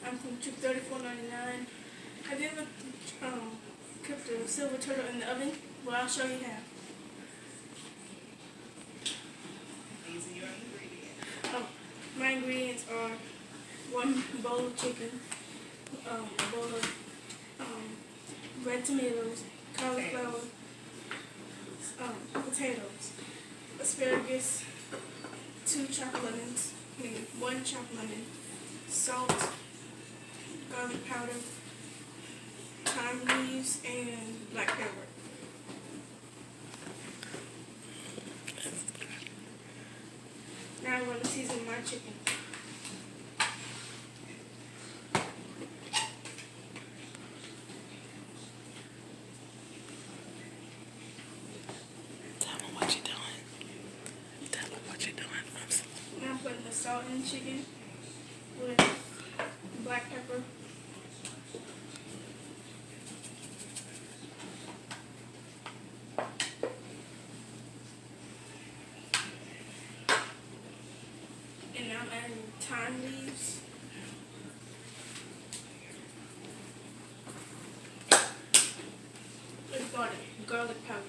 I'm from Troop 3499. Have you ever cooked a silver turtle in the oven? Well, I'll show you how. Oh, my ingredients are 1 bowl of chicken, a bowl of red tomatoes, cauliflower, potatoes, asparagus, 2 chopped lemons, 1 chopped lemon, salt, garlic powder, thyme leaves, and black pepper. Now I'm going to season my chicken. Tell me what you're doing. Tell me what you're doing. Now I'm putting the salt in the chicken with black pepper. And now I'm adding thyme leaves. And garlic powder.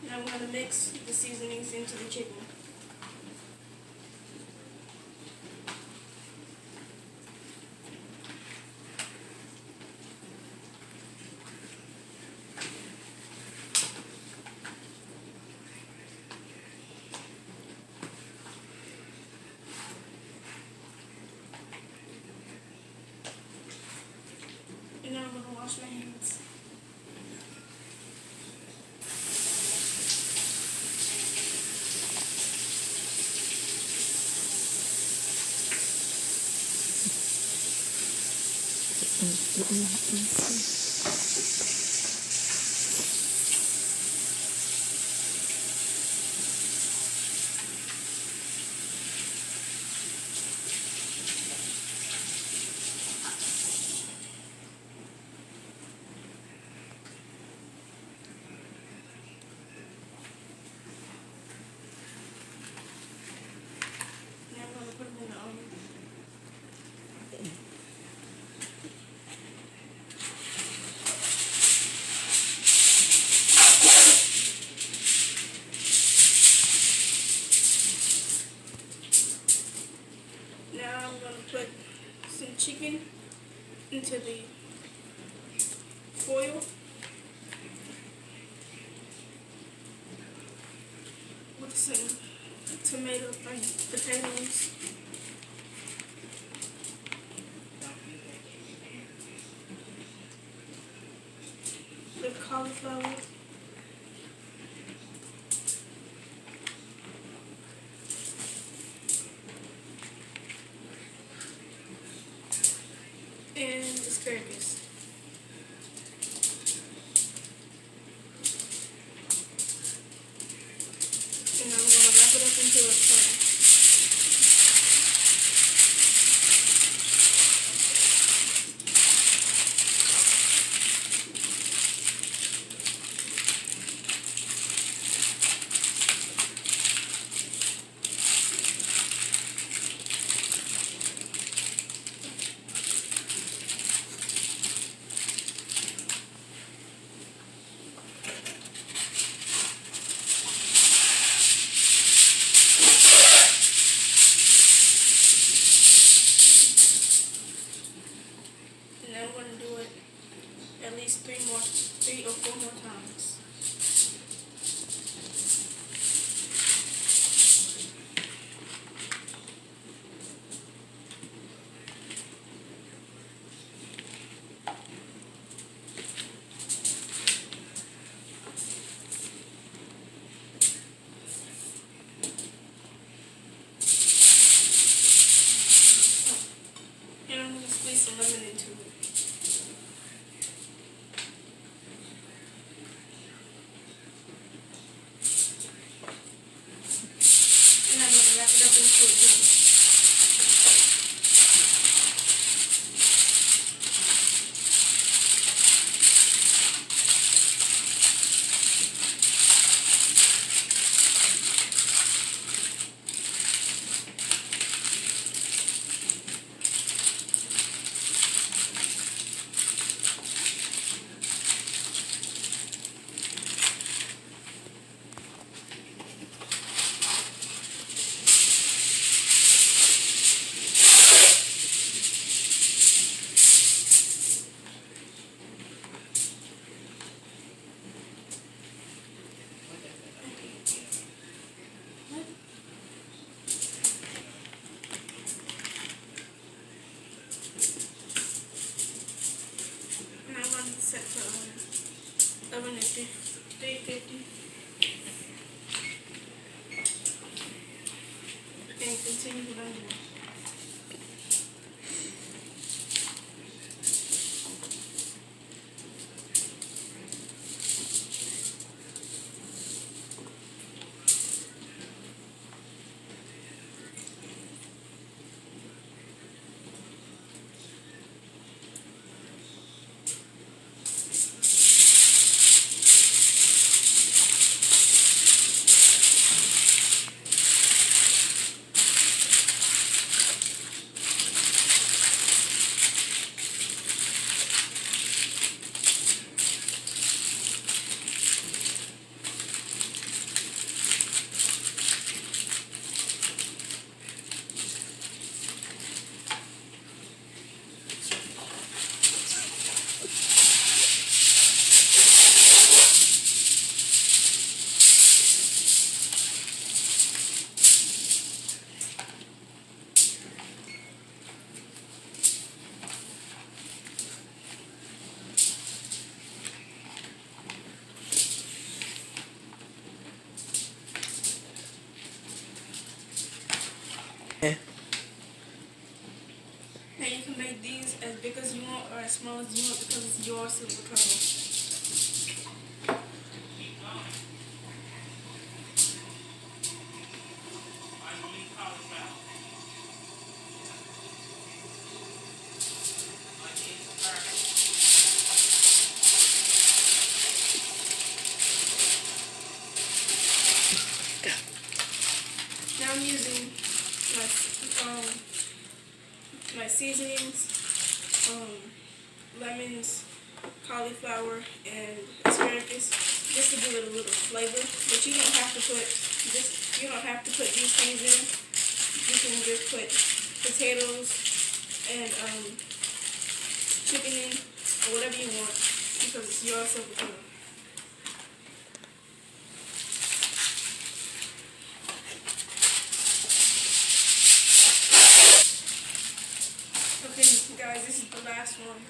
Now I'm going to mix the seasonings into the chicken. And now I'm going to wash my hands. Now I'm going to put them in the oven. Now I'm going to put some chicken into the foil with some tomato potatoes, the cauliflower, and asparagus. And I'm going to wrap it up into a tray. And then I'm going to do it at least 3 or 4 more times. And I'm going to squeeze some lemon into it. 350. 350. And continue what I'm doing. Yeah. Now you can make these as big as you want or as small as you want because it's your silver turtle. Now I'm using my seasonings, lemons, cauliflower, and asparagus, just to give it a little flavor. But you don't have to put these things in. You can just put potatoes and chicken in, or whatever you want, because it's your silver turtle. Okay, guys, this is the last one.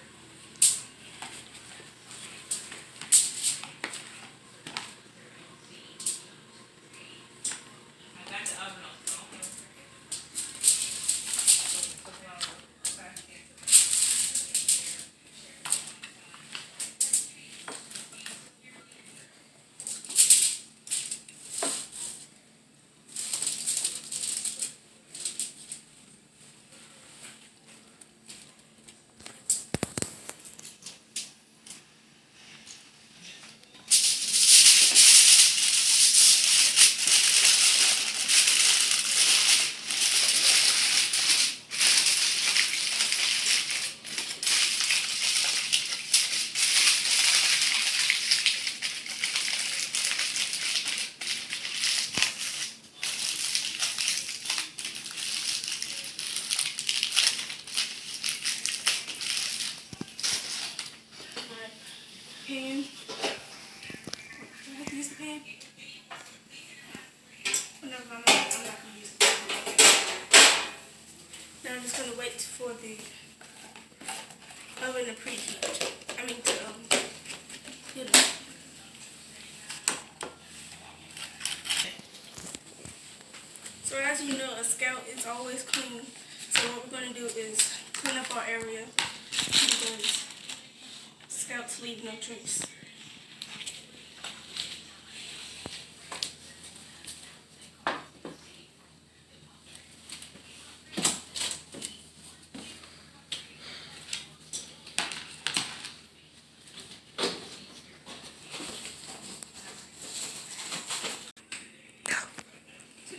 Pan. Do I have to use the pan? Oh, no, I'm not going to use the pan. Now I'm just going to wait for the oven to preheat. I mean to heat up. So as you know, a scout is always clean. So what we're going to do is clean up our area because scouts leave no trace.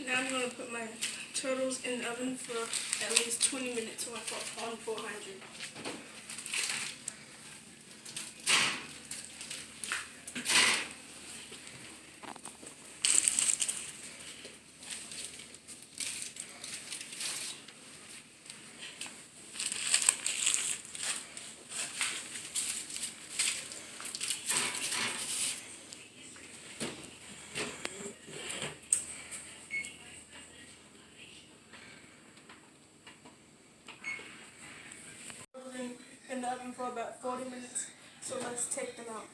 Now I'm going to put my turtles in the oven for at least 20 minutes on 400. In the oven for about 40 minutes, so let's take them out.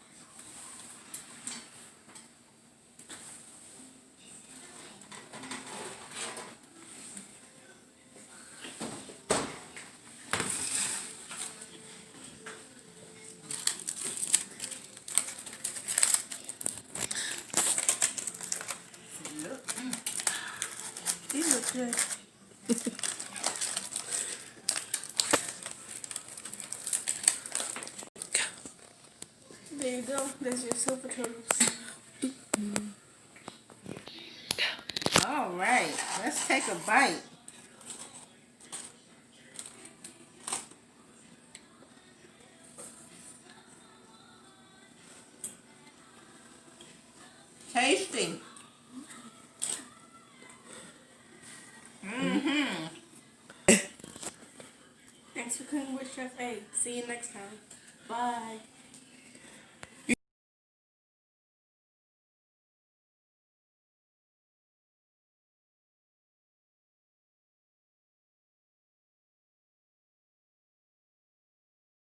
looks good. There you go. There's your silver turtles. All right, let's take a bite. Tasty. Thanks for cooking with Chef A. See you next time. Bye.